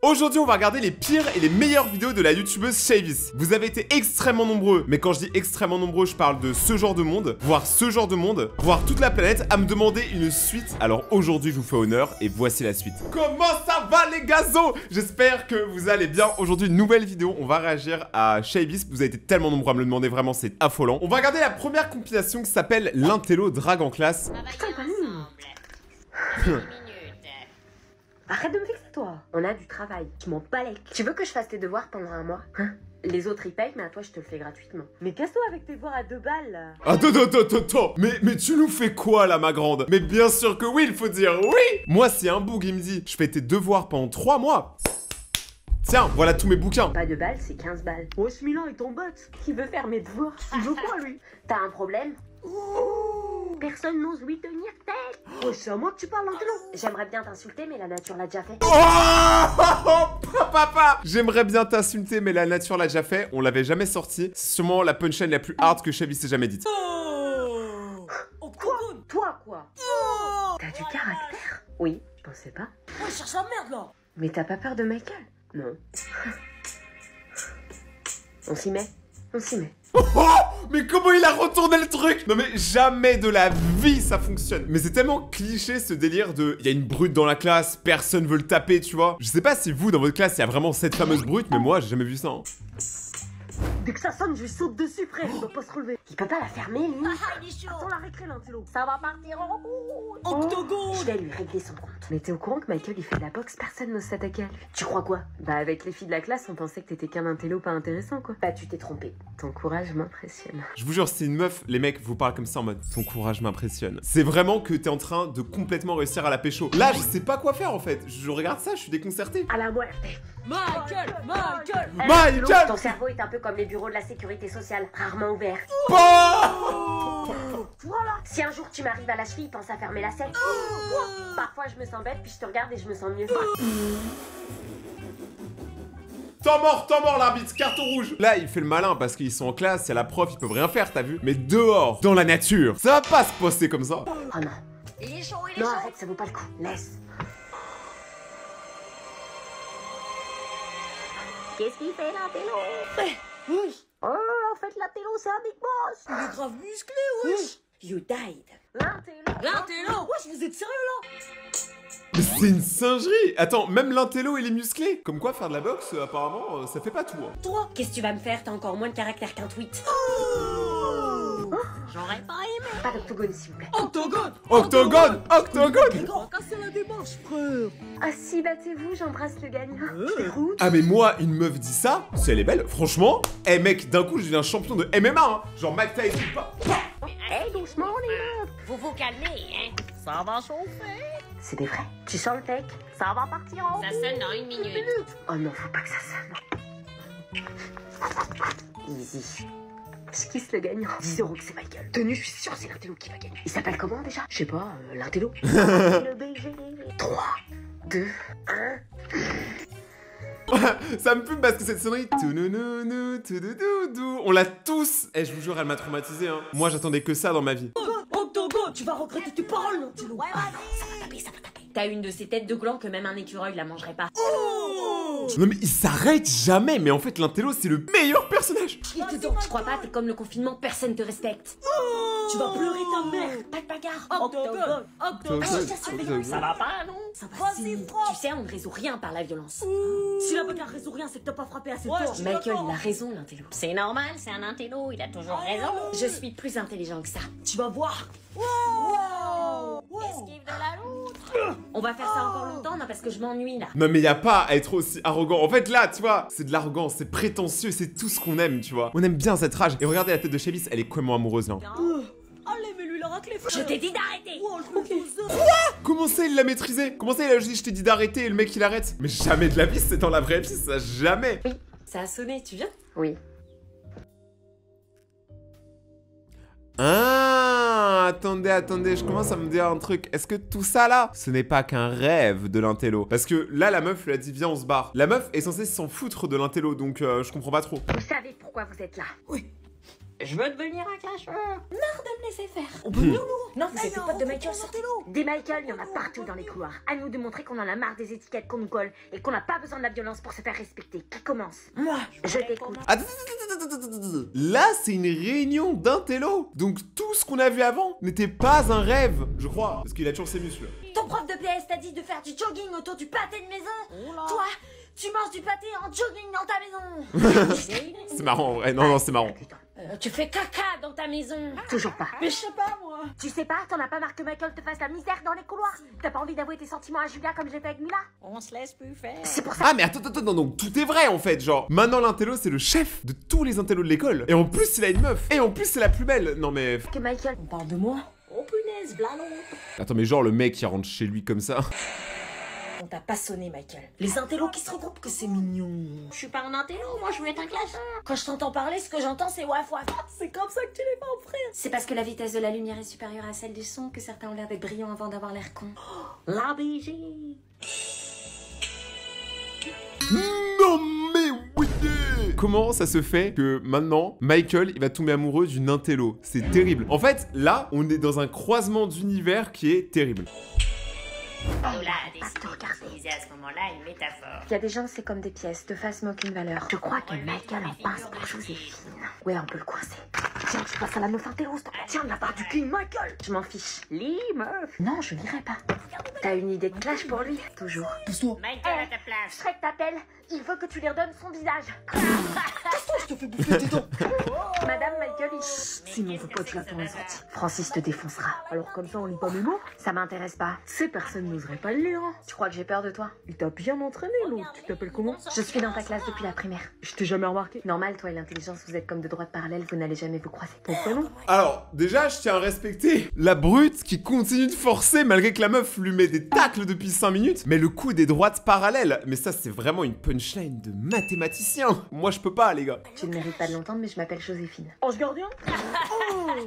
Aujourd'hui, on va regarder les pires et les meilleures vidéos de la youtubeuse Shavis. Vous avez été extrêmement nombreux, mais quand je dis extrêmement nombreux, je parle de ce genre de monde, voire ce genre de monde, voire toute la planète, à me demander une suite. Alors aujourd'hui, je vous fais honneur et voici la suite. Comment ça va les gazos? J'espère que vous allez bien. Aujourd'hui, une nouvelle vidéo, on va réagir à Shavis. Vous avez été tellement nombreux à me le demander, vraiment, c'est affolant. On va regarder la première compilation qui s'appelle L'intello drague en classe. Putain, pas Arrête de me vexer, toi. On a du travail. Tu m'en balèques. Tu veux que je fasse tes devoirs pendant un mois? Hein? Les autres, ils payent, mais à toi, je te le fais gratuitement. Mais casse-toi avec tes devoirs à 2 balles, là. Attends. Mais tu nous fais quoi, là, ma grande? Mais bien sûr que oui, il faut dire oui. Moi, si un boug, il me dit, je fais tes devoirs pendant 3 mois. Tiens, voilà tous mes bouquins. Pas 2 balles, c'est 15 balles. Oh, ce Milan est ton bot. Qui veut faire mes devoirs? Il veut quoi, lui? T'as un problème? Personne n'ose lui tenir tête. Oh, c'est à moi que tu parles, Angelo. J'aimerais bien t'insulter, mais la nature l'a déjà fait. Papa, j'aimerais bien t'insulter, mais la nature l'a déjà fait. On l'avait jamais sorti. C'est sûrement la punchline la plus hard que Shavis ait jamais dite. Toi, quoi? T'as du caractère? Oui, je pensais pas. Ouais, cherche la merde, là. Mais t'as pas peur de Michael? Non. On s'y met? On s'y met. Oh, mais comment il a retourné le truc? Non mais jamais de la vie ça fonctionne. Mais c'est tellement cliché ce délire de il y a une brute dans la classe, personne veut le taper, tu vois. Je sais pas si vous dans votre classe il y a vraiment cette fameuse brute, mais moi j'ai jamais vu ça. Hein. Dès que ça sonne, je lui saute dessus, frère. Il doit pas se relever. Il peut pas la fermer, lui. Il est chaud. Attends la récré, l'intello. Ça va partir en route. Octogone. Je vais lui régler son compte. Mais t'es au courant que Michael, il fait de la boxe, personne n'ose s'attaquer à lui. Tu crois quoi? Bah, avec les filles de la classe, on pensait que t'étais qu'un intello pas intéressant, quoi. Bah, tu t'es trompé. Ton courage m'impressionne. Je vous jure, c'est une meuf, les mecs vous parlent comme ça en mode ton courage m'impressionne. C'est vraiment que t'es en train de complètement réussir à la pécho. Là, je sais pas quoi faire en fait. Je regarde ça, je suis déconcerté. À la muerte. Michael. Michael. Ton cerveau est un peu comme les bureaux de la sécurité sociale, rarement ouverts. Voilà. Si un jour tu m'arrives à la cheville, pense à fermer la selle. Parfois je me sens bête, puis je te regarde et je me sens mieux. Temps mort l'arbitre, carton rouge. Là, il fait le malin parce qu'ils sont en classe, il y a la prof, ils peuvent rien faire, t'as vu? Mais dehors, dans la nature, ça va pas se poster comme ça. Oh non. Il est chaud, Non, arrête, ça vaut pas le coup. Laisse. Qu'est-ce qu'il fait, l'intello? Wesh. Oh, en fait, l'intello, c'est un big boss. Il est grave musclé, wesh. You died. L'intello. Wesh, vous êtes sérieux, là? Mais c'est une singerie. Attends, même l'intello il est musclé. Comme quoi faire de la boxe, apparemment, ça fait pas tout. Hein. Toi. Qu'est-ce que tu vas me faire? T'as encore moins de caractère qu'un tweet. J'aurais pas aimé. Pas d'octogone, s'il vous plaît. Octogone. Octogone. On va casser la démarche, frère. Ah si, battez-vous, j'embrasse le gagnant. C'est route. Ah mais moi, une meuf dit ça, si elle est belle, franchement, eh mec, d'un coup je deviens champion de MMA, hein. Genre Mike Tyson, pas. Hey, doucement, les meufs. Vous vous calmez, hein. Ça va chauffer. C'est des vrais. Tu sens le tech? Ça va partir en Ça sonne dans 1 minute. Oh non, faut pas que ça sonne. Easy. Je kiss le gagnant. 10 € que c'est Michael. Tenu, je suis sûr c'est l'intello qui va gagner. Il s'appelle comment déjà? Je sais pas, l'intello. Le BG. 3, 2, 1. Ça me pue parce que cette sonnerie, on l'a tous. Eh, je vous jure, elle m'a traumatisé, hein. Moi, j'attendais que ça dans ma vie. Octogone, tu vas regretter tes paroles, non? Ouais, Ça va taper. T'as une de ces têtes de gland que même un écureuil la mangerait pas. Non mais il s'arrête jamais. Mais en fait, l'intello, c'est le meilleur personnage. Je crois pas, t'es comme le confinement, personne te respecte. Tu vas pleurer ta mère. Pas de bagarre. Octogone. Ça va pas, non? Ça va Vas-y, si. frappe. Tu sais, on ne résout rien par la violence. Si la bagarre résout rien, c'est que t'as pas frappé assez fort. Michael, il a raison, l'intello. C'est normal, c'est un intello, il a toujours raison. Je suis plus intelligent que ça. Tu vas voir. Esquive de la loutre. On va faire ça encore longtemps, non, parce que je m'ennuie là. Non mais y a pas à être aussi arrogant. En fait là, tu vois, c'est de l'arrogance, c'est prétentieux, c'est tout ce qu'on aime, tu vois. On aime bien cette rage. Et regardez la tête de Shavis, elle est complètement amoureuse là. Allez, mais lui, il a raclé, frère. Je t'ai dit d'arrêter. Comment ça il l'a maîtrisé? Comment ça il a dit je t'ai dit d'arrêter et le mec il arrête? Mais jamais de la vie, c'est dans la vraie vie, ça jamais. Oui, ça a sonné, tu viens? Oui. Ah, attendez, je commence à me dire un truc. Est-ce que tout ça là, ce n'est pas qu'un rêve de l'intello? Parce que là, la meuf lui a dit viens on se barre. La meuf est censée s'en foutre de l'intello, donc je comprends pas trop. Vous savez pourquoi vous êtes là? Oui. Je veux devenir un clasheur. De me laisser faire. On peut venir, nous. Non, vous êtes potes de Michael, sortez. Des Michael, il y en a partout dans les couloirs. À nous de montrer qu'on en a marre des étiquettes qu'on nous colle et qu'on n'a pas besoin de la violence pour se faire respecter. Qui commence? Moi. Je t'écoute. Attends. Là, c'est une réunion d'intello. Donc tout ce qu'on a vu avant n'était pas un rêve, je crois. Parce qu'il a toujours ses muscles. Ton prof de PS t'a dit de faire du jogging autour du pâté de maison. Toi, tu manges du pâté en jogging dans ta maison. C'est marrant en vrai. Non, c'est marrant. Tu fais caca dans ta maison. Toujours pas. Mais je sais pas, moi. Tu sais pas, t'en as pas marre que Michael te fasse la misère dans les couloirs? T'as pas envie d'avouer tes sentiments à Julia comme j'ai fait avec Mila? On se laisse plus faire. C'est pour ça. Ah mais attends, non, donc tout est vrai en fait, genre maintenant l'intello c'est le chef de tous les intellos de l'école. Et en plus il a une meuf. Et en plus c'est la plus belle. Non mais... Que Michael. On parle de moi. Oh punaise, blanc. Attends mais genre le mec qui rentre chez lui comme ça. On t'a pas sonné, Michael. Les intellos qui se regroupent, que c'est mignon. Je suis pas un intello, moi je veux être un clasheur. Quand je t'entends parler, ce que j'entends, c'est waf waf. C'est comme ça que tu les vois, frère. C'est parce que la vitesse de la lumière est supérieure à celle du son que certains ont l'air d'être brillants avant d'avoir l'air cons. La BG. Non mais oui. Comment ça se fait que maintenant Michael il va tomber amoureux d'une intello? C'est terrible. En fait là on est dans un croisement d'univers qui est terrible. Lola a décidé d'utiliser à ce moment-là une métaphore. Il y a des gens, c'est comme des pièces, de face mais aucune valeur. Je crois que Michael en pince pour Joséphine. Ouais, on peut le coincer. Tiens, tu passes à la meuf intello, s'il te plaît. Tiens, de la part du King Michael. Je m'en fiche. Lis, meuf. Non, je lirai pas. T'as une idée de clash pour lui? Toujours. Michael à ta place. Shrek t'appelle. Il veut que tu lui redonnes son visage. Je te fais bouffer tes dents. Madame Michael, sinon faut pas que je l'attends en sortie. Francis te défoncera. Alors comme ça, on lit pas mes mots? Ça m'intéresse pas. Ces personnes n'oseraient pas le lire. Hein. Tu crois que j'ai peur de toi? Il t'a bien entraîné, l'autre. Tu t'appelles comment? Je suis dans ta classe depuis la primaire. Je t'ai jamais remarqué. Normal, toi et l'intelligence, vous êtes comme deux droites parallèles, vous n'allez jamais vous croiser. Ton prénom? Alors déjà je tiens à respecter la brute qui continue de forcer malgré que la meuf lui met des tacles depuis 5 minutes. Mais le coup des droites parallèles, mais ça c'est vraiment une punchline de mathématicien. Moi je peux pas les gars. Tu ne mérites pas de l'entendre, mais je m'appelle Joséphine. Ange gardien?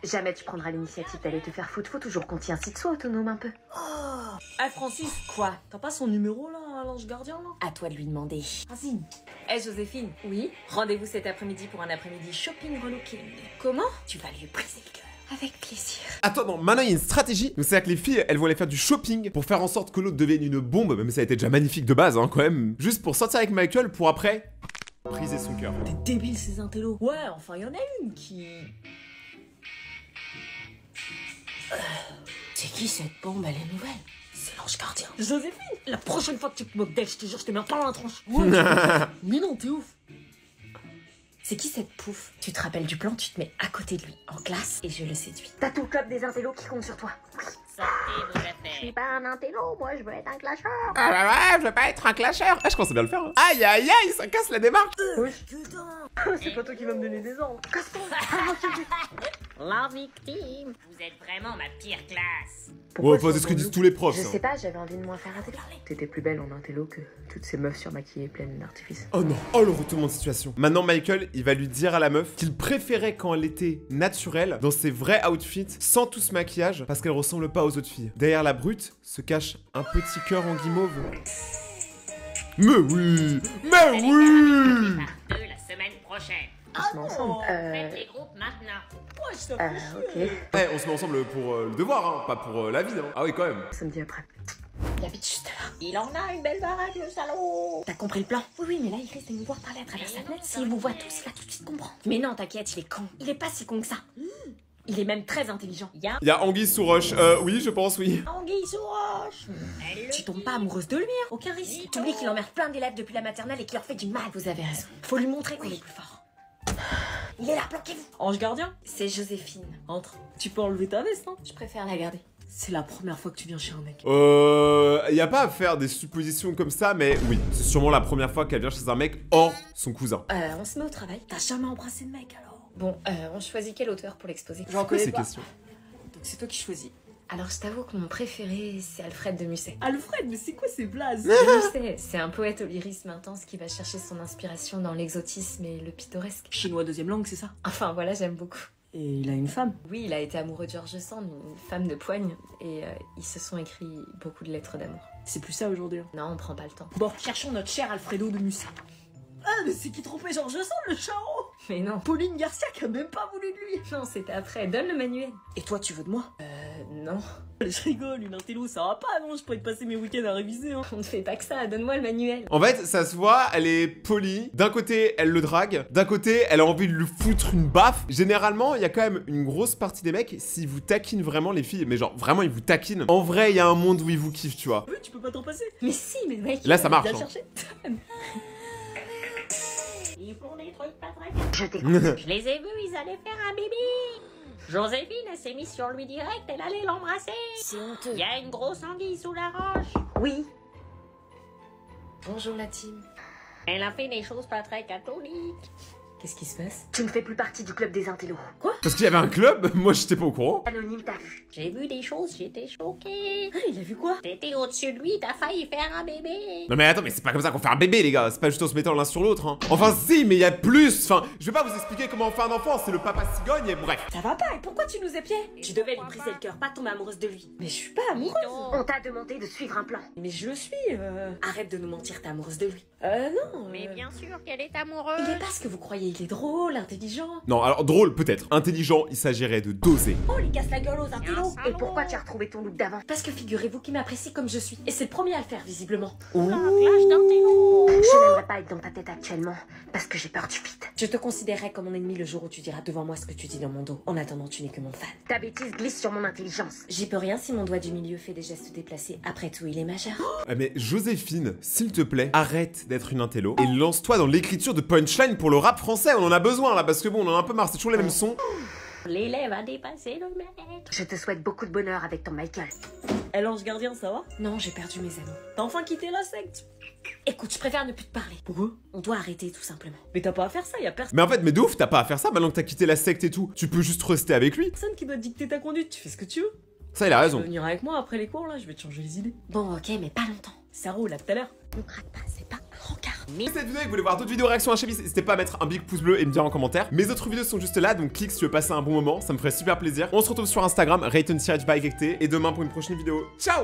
Jamais tu prendras l'initiative d'aller te faire foutre. Faut toujours qu'on tient, si tu sois autonome un peu. Eh Francis, quoi? T'as pas son numéro là, à l'ange gardien là? À toi de lui demander. Vas-y. Eh Joséphine. Oui? Rendez-vous cet après-midi pour un après-midi shopping relooking. Comment? Tu vas lui briser le cœur. Avec plaisir. Attends, non, maintenant il y a une stratégie. Donc c'est-à-dire que les filles, elles vont aller faire du shopping pour faire en sorte que l'autre devienne une bombe. Même ça a été déjà magnifique de base, hein, quand même. Juste pour sortir avec Michael pour après briser son cœur. T'es débile ces intellos. Ouais, enfin y en a une qui... C'est qui cette bombe? Elle est nouvelle. C'est l'ange gardien. Joséphine, la prochaine fois que tu te moques d'elle, je te jure, je te mets un pain dans la tronche. Ouais, mais non, t'es ouf. C'est qui cette pouffe? Tu te rappelles du plan, tu te mets à côté de lui, en classe, et je le séduis. T'as tout le club des intellos qui compte sur toi. Sortez vos affaires. Je suis pas un intello, moi je veux être un clasheur. Ah bah ouais, je veux pas être un clasheur. Ah, je pensais bien le faire. Hein. Aïe aïe aïe, ça casse la démarche. Putain. C'est pas toi qui vas me donner des ordres. La victime. Vous êtes vraiment ma pire classe. Ouais, enfin, c'est ce que disent tous les profs. Je ça. sais pas, j'avais envie de moins faire intello. T'étais plus belle en intello que toutes ces meufs surmaquillées pleines d'artifice. Oh non, oh le retournement de situation. Maintenant Michael, il va lui dire à la meuf qu'il préférait quand elle était naturelle, dans ses vrais outfits, sans tout ce maquillage, parce qu'elle ressemble pas aux autres filles. Derrière la brute se cache un petit cœur en guimauve. Mais oui, mais oui. Par deux la semaine prochaine. On se met ensemble. Faites les groupes maintenant. Ouais, je t'en Ok. Ouais, on se met ensemble pour le devoir, hein, pas pour la vie. Hein. Ah oui, quand même. Samedi après. Il habite juste là. Il en a une belle baraque, le salaud. T'as compris le plan? Oui, mais là il risque de nous voir parler à travers sa fenêtre. S'il vous voit tous, il va tout de suite comprendre. Mais non, t'inquiète, il est con. Il est pas si con que ça. Il est même très intelligent. Y'a Il y a Anguille sous roche. Oui, je pense, oui. Anguille sous roche. Elle Tu tombes pas amoureuse de lui, hein? Aucun risque. T'oublies qu'il emmerde plein d'élèves depuis la maternelle et qu'il leur fait du mal. Vous avez raison. Faut lui montrer qu'on est plus fort. Il est là, planquez-vous. Ange gardien? C'est Joséphine. Entre. Tu peux enlever ta veste, hein? Je préfère la garder. C'est la première fois que tu viens chez un mec. Y a pas à faire des suppositions comme ça, mais oui, c'est sûrement la première fois qu'elle vient chez un mec hors son cousin. On se met au travail. T'as jamais embrassé de mec alors? Bon, on choisit quel auteur pour l'exposer? J'en Quoi connais ces pas. questions? Donc c'est toi qui choisis. Alors je t'avoue que mon préféré, c'est Alfred de Musset. Alfred, mais c'est quoi ces blazes? Musset, c'est un poète au lyrisme intense qui va chercher son inspiration dans l'exotisme et le pittoresque. Chinois deuxième langue, c'est ça? Enfin voilà, j'aime beaucoup. Et il a une femme. Oui, il a été amoureux de George Sand, une femme de poigne, et ils se sont écrits beaucoup de lettres d'amour. C'est plus ça aujourd'hui. Hein. Non, on prend pas le temps. Bon, cherchons notre cher Alfredo de Musset. Ah, mais c'est qui trompait Georges Sand, le charron? Mais non. Pauline Garcia qui a même pas voulu de lui. Non, c'était après. Donne le manuel. Et toi, tu veux de moi? Non. Je rigole, une intello, ça va pas, non? Je pourrais te passer mes week-ends à réviser, hein. On ne fait pas que ça, donne-moi le manuel. En fait, ça se voit, elle est polie. D'un côté, elle le drague. D'un côté, elle a envie de lui foutre une baffe. Généralement, il y a quand même une grosse partie des mecs, s'ils vous taquinent vraiment les filles, mais genre, vraiment, ils vous taquinent. En vrai, il y a un monde où ils vous kiffent, tu vois. Oui, tu peux pas t'en passer. Mais si, mais mec. Là, ça marche, Viens hein. chercher. Ils font des trucs pas très Je t'écoute. Je les ai vus, ils allaient faire un bébé. Joséphine, elle s'est mise sur lui direct, elle allait l'embrasser. C'est honteux. Il y a une grosse anguille sous la roche. Oui. Bonjour la team. Elle a fait des choses pas très catholiques. Qu'est-ce qui se passe? Tu ne fais plus partie du club des intellos. Parce qu'il y avait un club, moi, j'étais pas au courant. Anonyme, t'as vu. J'ai vu des choses, j'étais choquée. Ah, il a vu quoi? T'étais au-dessus de lui, t'as failli faire un bébé. Non mais attends, mais c'est pas comme ça qu'on fait un bébé, les gars. C'est pas juste en se mettant l'un sur l'autre, hein. Enfin, si, mais il y a plus. Enfin, je vais pas vous expliquer comment on fait un enfant. C'est le papa cigogne et bref. Ça va pas, et pourquoi tu nous épiais? Tu devais lui briser le cœur, pas tomber amoureuse de lui. Mais je suis pas amoureuse. On t'a demandé de suivre un plan. Mais je le suis, Arrête de nous mentir, t'es amoureuse de lui. Non. Mais bien sûr qu'elle est amoureuse. Il est pas ce que vous croyez, il est drôle, intelligent. Non, alors drôle, peut-être. Intelligent, il s'agirait de doser. Oh, il casse la gueule aux intellos. Et pourquoi tu as retrouvé ton look d'avant? Parce que figurez-vous qu'il m'apprécie comme je suis. Et c'est le premier à le faire, visiblement. Un clash d'intello. Je n'aimerais pas être dans ta tête actuellement, parce que j'ai peur du vide. Je te considérerai comme mon ennemi le jour où tu diras devant moi ce que tu dis dans mon dos. En attendant, tu n'es que mon fan. Ta bêtise glisse sur mon intelligence. J'y peux rien si mon doigt du milieu fait des gestes déplacés. Après tout, il est majeur. Mais Joséphine, s'il te plaît, arrête d'être une intello et lance-toi dans l'écriture de punchline pour le rap français. On en a besoin là, parce que bon, on en a un peu marre, c'est toujours les mêmes sons. L'élève a dépassé le maître. Je te souhaite beaucoup de bonheur avec ton Michael. Eh, l'ange gardien, ça va? Non, j'ai perdu mes amis. T'as enfin quitté la secte? Écoute, je préfère ne plus te parler. Pourquoi? On doit arrêter, tout simplement. Mais t'as pas à faire ça, y a personne Mais en fait, mais de ouf, t'as pas à faire ça maintenant que t'as quitté la secte et tout. Tu peux juste rester avec lui. qui doit dicter ta conduite. Tu fais ce que tu veux. Ça, il a Tu raison. veux venir avec moi après les cours, là? Je vais te changer les idées. Bon, ok, mais pas longtemps. Ça roule, à tout à l'heure. Ne craque pas, c'est pas un rencard. Si cette vidéo et que vous voulez voir d'autres vidéos réactions à Chebis, n'hésitez pas à mettre un big pouce bleu et me dire en commentaire. Mes autres vidéos sont juste là, donc clique si tu veux passer un bon moment, ça me ferait super plaisir. On se retrouve sur Instagram, Rayton by Gekte, et demain pour une prochaine vidéo. Ciao!